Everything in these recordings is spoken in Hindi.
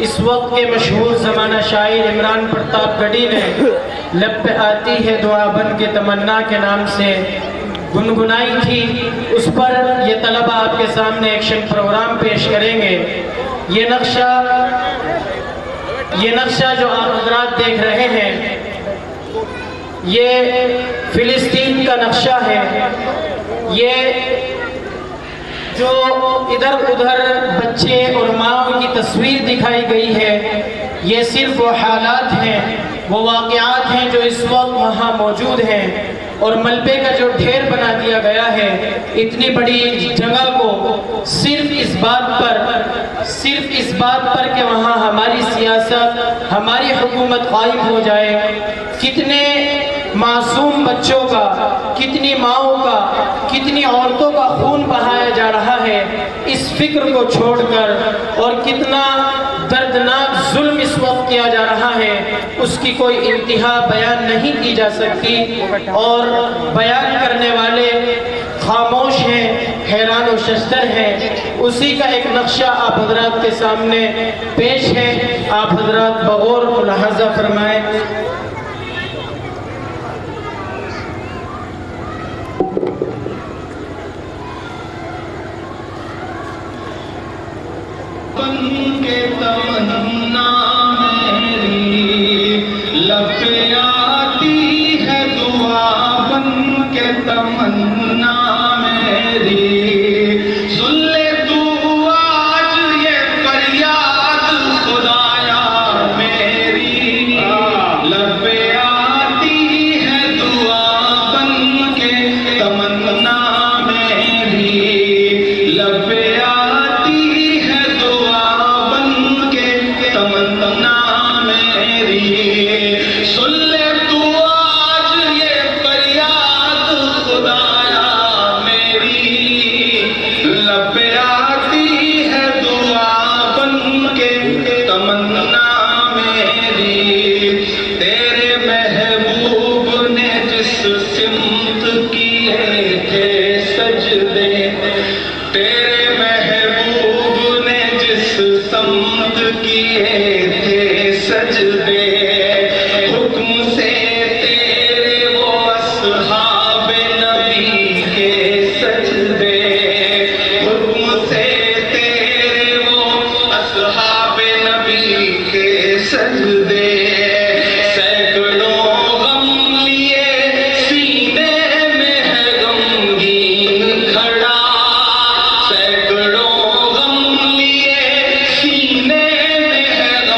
इस वक्त के मशहूर ज़माना शायर इमरान प्रताप गढ़ी ने लब पे आती है दुआ बन के तमन्ना के नाम से गुनगुनाई थी। उस पर ये तलबा आपके सामने एक्शन प्रोग्राम पेश करेंगे। ये नक्शा जो आप हज़रात देख रहे हैं, ये फिलिस्तीन का नक्शा है। ये जो इधर उधर बच्चे और माओ की तस्वीर दिखाई गई है, ये सिर्फ वो हालात हैं, वो वाक़यात हैं जो इस वक्त वहाँ मौजूद हैं। और मलबे का जो ढेर बना दिया गया है इतनी बड़ी जगह को सिर्फ इस बात पर कि वहाँ हमारी सियासत, हमारी हुकूमत कायम हो जाए। कितने मासूम बच्चों का, कितनी माओं का, कितनी औरतों का खून बहाया जा रहा है इस फिक्र को छोड़कर, और कितना दर्दनाक जुल्म इस वक्त किया जा रहा है उसकी कोई इंतहा बयान नहीं की जा सकती। और बयान करने वाले खामोश हैं, हैरान और शस्तर हैं। उसी का एक नक्शा आप हजरात के सामने पेश है। आप हजरात बगौर मुलाहजा फरमाएं। के तमन्ना मेरी लब पे आती है दुआ बन के तमन्ना मेरी, सुन ले तू आज ये फरियाद खुदाया मेरी। लब पे आती है दुआ बन के तमन्ना मेरी, लब पे तमन्ना मेरी, सुन ले तू आज ये फरियाद खुदाया मेरी। लब पे आती है दुआ बन के तमन्ना मेरी। तेरे महबूब ने जिस सिमत किए थे सजदे, तेरे महबूब ने जिस समत किए थे सजदे, हुक्म से तेरे वो अस्हाबे नबी के सजदे, हुक्म से तेरे वो अस्हाबे नबी के सजदे। सैकड़ों गम लिए सीने में है गमगीन खड़ा, सैकड़ों गम लिए सीने में है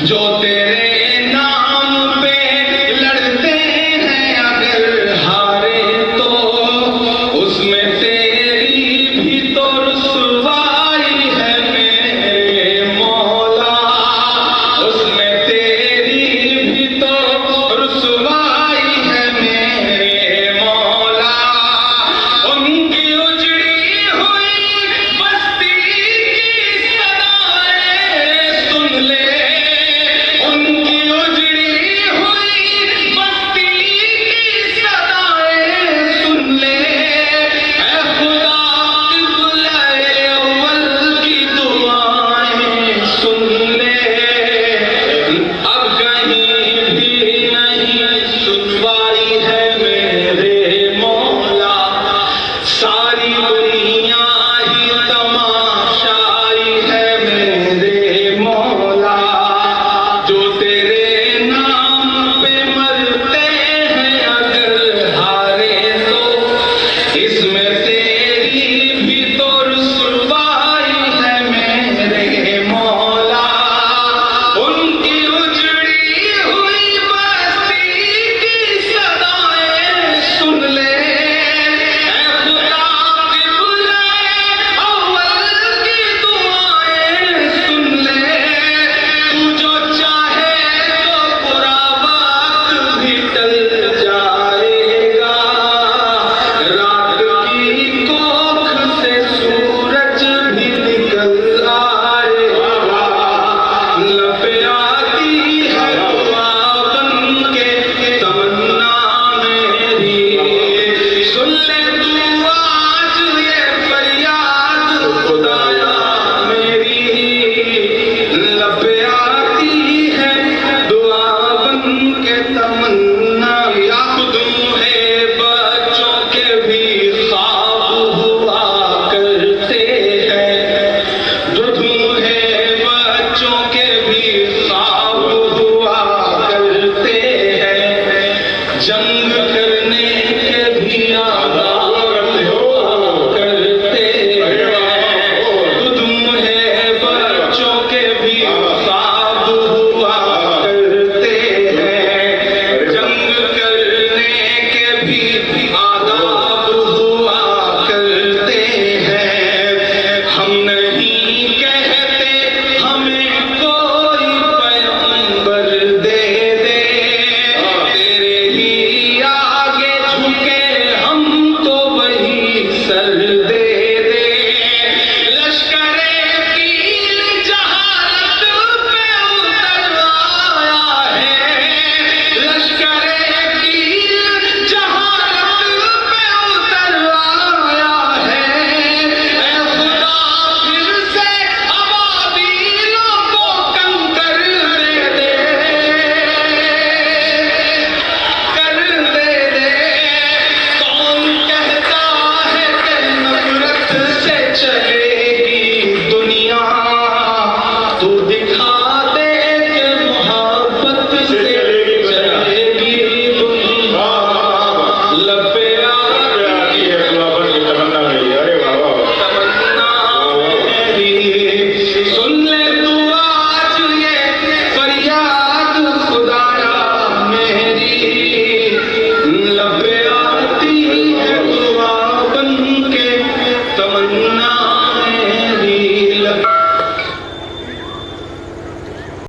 जो